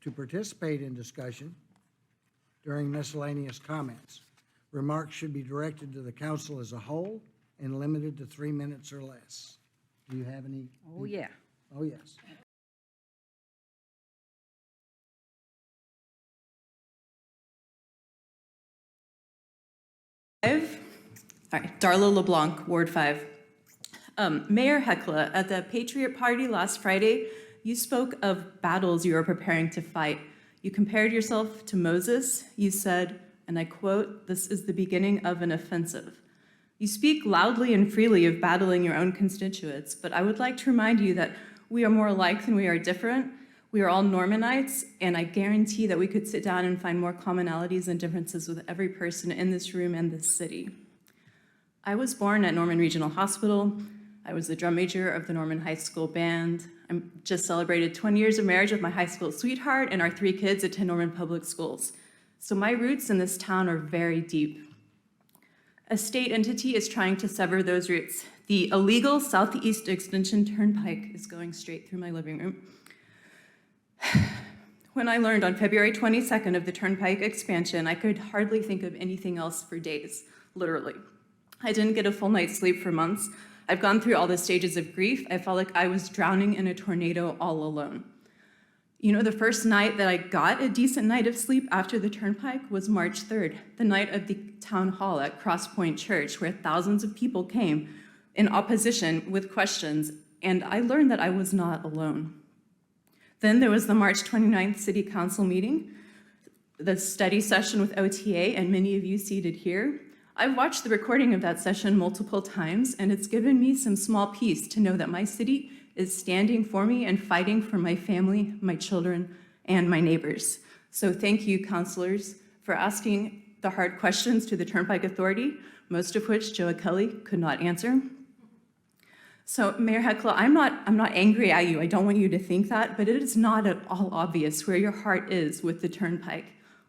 to participate in discussion during miscellaneous comments. Remarks should be directed to the council as a whole and limited to 3 minutes or less. Do you have any? Oh, yeah. Oh, yes. All right, Darla LeBlanc, Ward 5. Mayor Hecla, at the Patriot Party last Friday, you spoke of battles you are preparing to fight. You compared yourself to Moses. You said, and I quote, "This is the beginning of an offensive." You speak loudly and freely of battling your own constituents, but I would like to remind you that we are more alike than we are different. We are all Normanites, and I guarantee that we could sit down and find more commonalities and differences with every person in this room and this city. I was born at Norman Regional Hospital. I was the drum major of the Norman High School band. I just celebrated 20 years of marriage with my high school sweetheart, and our 3 kids attend Norman Public Schools. So my roots in this town are very deep. A state entity is trying to sever those roots. The illegal Southeast Extension Turnpike is going straight through my living room. When I learned on February 22nd of the Turnpike expansion, I could hardly think of anything else for days, literally. I didn't get a full night's sleep for months. I've gone through all the stages of grief. I felt like I was drowning in a tornado all alone. You know, the first night that I got a decent night of sleep after the Turnpike was March 3rd, the night of the town hall at Cross Point Church, where thousands of people came in opposition with questions, and I learned that I was not alone. Then there was the March 29th City Council meeting, the study session with OTA, and many of you seated here. I've watched the recording of that session multiple times, and it's given me some small peace to know that my city is standing for me and fighting for my family, my children, and my neighbors. So thank you, councilors, for asking the hard questions to the Turnpike Authority, most of which Joe Kelly could not answer. So Mayor Hecla, I'm not angry at you. I don't want you to think that, but it is not at all obvious where your heart is with the Turnpike.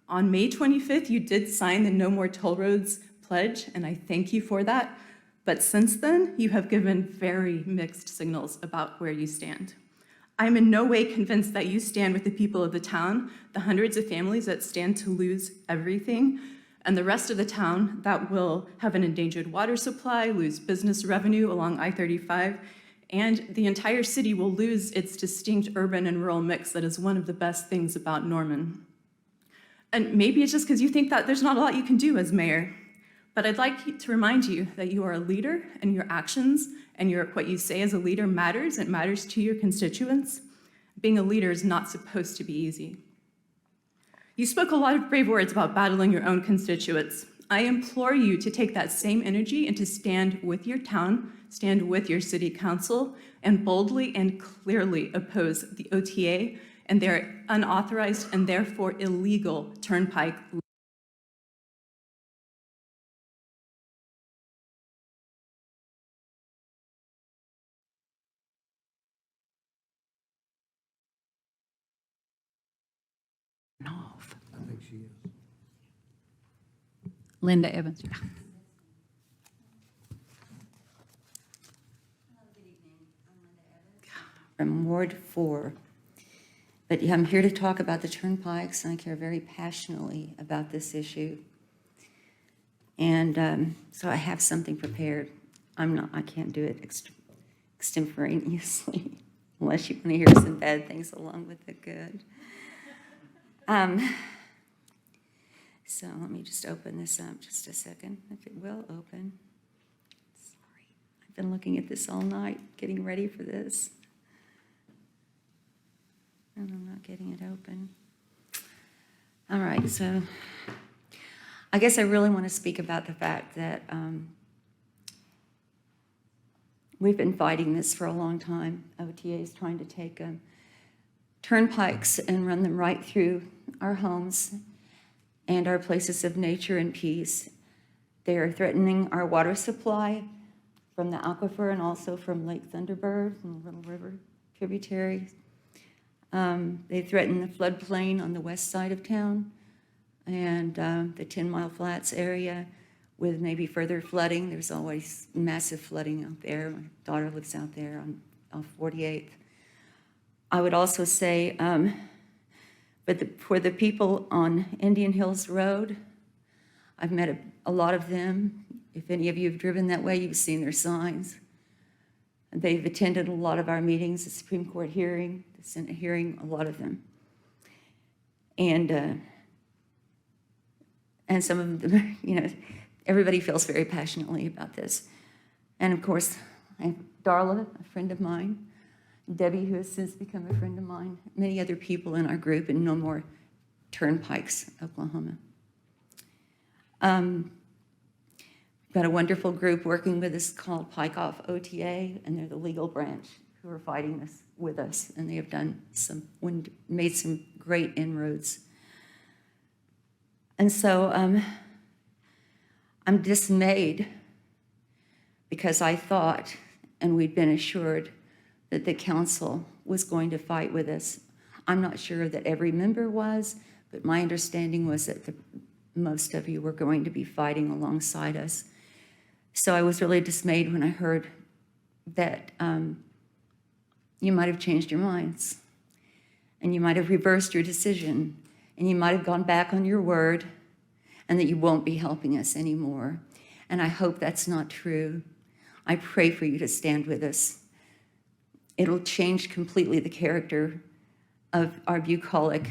On May 25th, you did sign the No More Toll Roads pledge, and I thank you for that. But since then, you have given very mixed signals about where you stand. I'm in no way convinced that you stand with the people of the town, the hundreds of families that stand to lose everything, and the rest of the town that will have an endangered water supply, lose business revenue along I-35, and the entire city will lose its distinct urban and rural mix that is one of the best things about Norman. And maybe it's just because you think that there's not a lot you can do as mayor. But I'd like to remind you that you are a leader, and your actions and what you say as a leader matters. It matters to your constituents. Being a leader is not supposed to be easy. You spoke a lot of brave words about battling your own constituents. I implore you to take that same energy and to stand with your town, stand with your city council, and boldly and clearly oppose the OTA and their unauthorized and therefore illegal turnpike. I think she is. Linda Evans. From Ward 4. But I'm here to talk about the turnpikes, and I care very passionately about this issue. And so I have something prepared. I can't do it extemporaneously, unless you want to hear some bad things along with the good. So let me just open this up just a second, if it will open. Sorry, I've been looking at this all night, getting ready for this. And I'm not getting it open. All right, so I guess I really want to speak about the fact that we've been fighting this for a long time. OTA is trying to take turnpikes and run them right through our homes and our places of nature and peace. They are threatening our water supply from the aquifer and also from Lake Thunderbird and Little River tributaries. They threaten the floodplain on the west side of town and the 10 Mile Flats area with maybe further flooding. There's always massive flooding out there. My daughter lives out there on 48th. I would also say But for the people on Indian Hills Road, I've met a lot of them. If any of you have driven that way, you've seen their signs. They've attended a lot of our meetings, the Supreme Court hearing, the Senate hearing, a lot of them. And some of them, everybody feels very passionately about this. And of course, Darla, a friend of mine, Debbie, who has since become a friend of mine, many other people in our group, and No More Turnpikes, Oklahoma. Got a wonderful group working with us called PIKE Off OTA, and they're the legal branch who are fighting this with us, and they have made some great inroads. And so I'm dismayed because I thought, and we'd been assured, that the council was going to fight with us. I'm not sure that every member was, but my understanding was that most of you were going to be fighting alongside us. So I was really dismayed when I heard that you might have changed your minds, and you might have reversed your decision, and you might have gone back on your word, and that you won't be helping us anymore. And I hope that's not true. I pray for you to stand with us. It'll change completely the character of our bucolic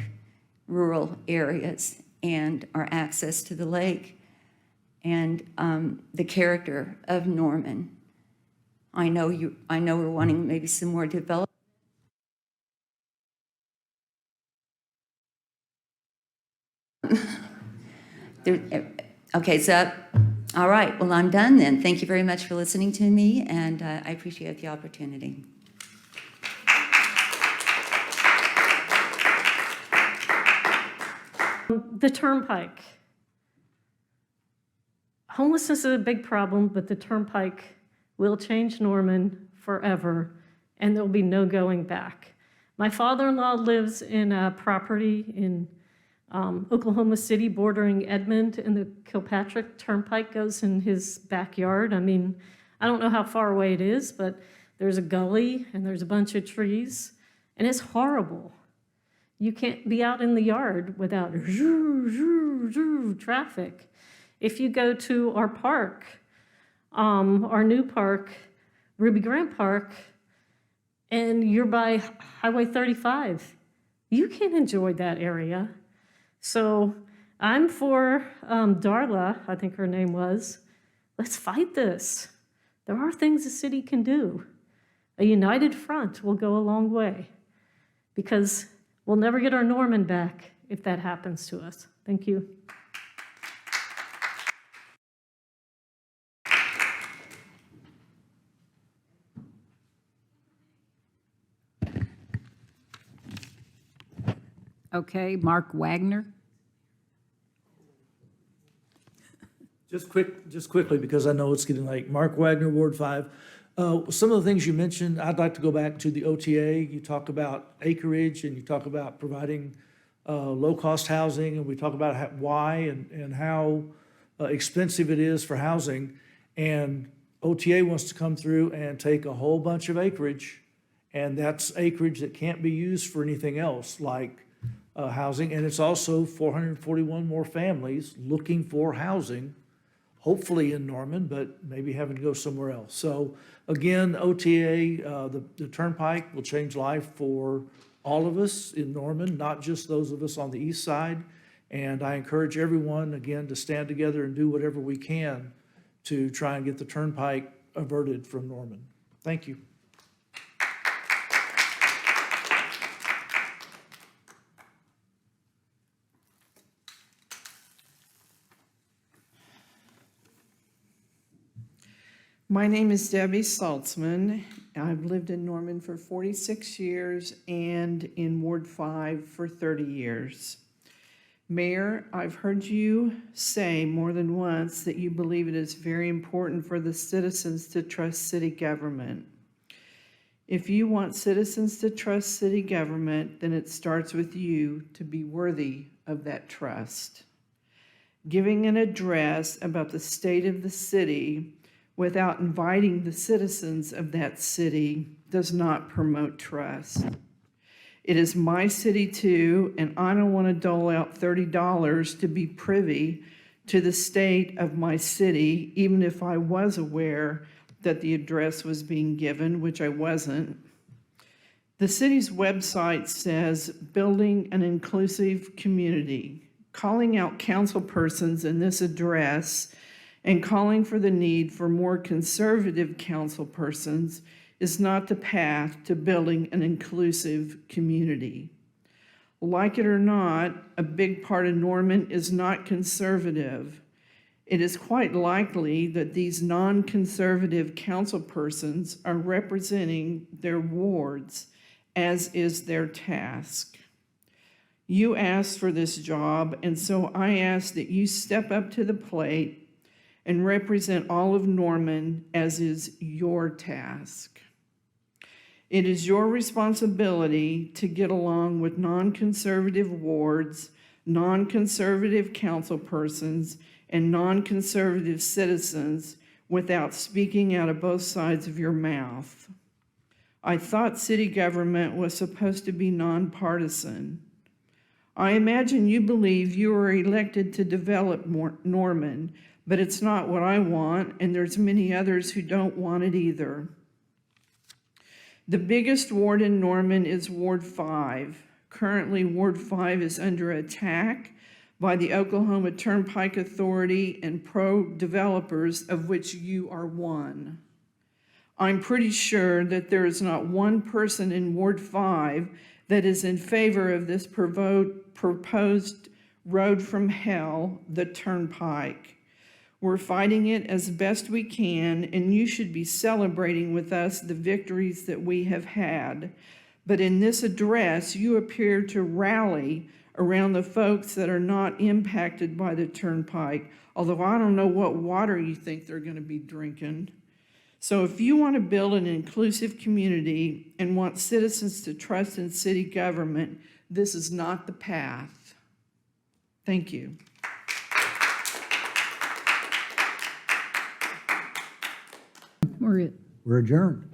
rural areas and our access to the lake and the character of Norman. I know we're wanting maybe some more development. Okay, so, all right, well, I'm done then. Thank you very much for listening to me, and I appreciate the opportunity. The turnpike. Homelessness is a big problem, but the turnpike will change Norman forever, and there'll be no going back. My father-in-law lives in a property in Oklahoma City bordering Edmond, and the Kilpatrick Turnpike goes in his backyard. I mean, I don't know how far away it is, but there's a gully and there's a bunch of trees, and it's horrible. You can't be out in the yard without traffic. If you go to our park, our new park, Ruby Grant Park, and you're by Highway 35, you can't enjoy that area. So I'm for Darla, I think her name was. Let's fight this. There are things the city can do. A united front will go a long way, because we'll never get our Norman back if that happens to us. Thank you. Okay, Mark Wagner. Just quickly, because I know it's getting late. Mark Wagner, Ward 5. Some of the things you mentioned, I'd like to go back to the OTA. You talk about acreage, and you talk about providing low-cost housing, and we talk about why and how expensive it is for housing. And OTA wants to come through and take a whole bunch of acreage, and that's acreage that can't be used for anything else, like housing. And it's also 441 more families looking for housing, hopefully in Norman, but maybe having to go somewhere else. So again, OTA, the turnpike will change life for all of us in Norman, not just those of us on the east side. And I encourage everyone, again, to stand together and do whatever we can to try and get the turnpike averted from Norman. Thank you. My name is Debbie Saltzman. I've lived in Norman for 46 years and in Ward 5 for 30 years. Mayor, I've heard you say more than once that you believe it is very important for the citizens to trust city government. If you want citizens to trust city government, then it starts with you to be worthy of that trust. Giving an address about the state of the city without inviting the citizens of that city does not promote trust. It is my city too, and I don't want to dole out $30 to be privy to the state of my city, even if I was aware that the address was being given, which I wasn't. The city's website says, building an inclusive community, calling out council persons in this address and calling for the need for more conservative council persons is not the path to building an inclusive community. Like it or not, a big part of Norman is not conservative. It is quite likely that these non-conservative council persons are representing their wards, as is their task. You asked for this job, and so I ask that you step up to the plate and represent all of Norman, as is your task. It is your responsibility to get along with non-conservative wards, non-conservative councilpersons, and non-conservative citizens without speaking out of both sides of your mouth. I thought city government was supposed to be nonpartisan. I imagine you believe you were elected to develop Norman, but it's not what I want, and there's many others who don't want it either. The biggest ward in Norman is Ward 5. Currently, Ward 5 is under attack by the Oklahoma Turnpike Authority and pro-developers, of which you are one. I'm pretty sure that there is not one person in Ward 5 that is in favor of this proposed road from hell, the turnpike. We're fighting it as best we can, and you should be celebrating with us the victories that we have had. But in this address, you appear to rally around the folks that are not impacted by the turnpike, although I don't know what water you think they're going to be drinking. So if you want to build an inclusive community and want citizens to trust in city government, this is not the path. Thank you. We're We're adjourned.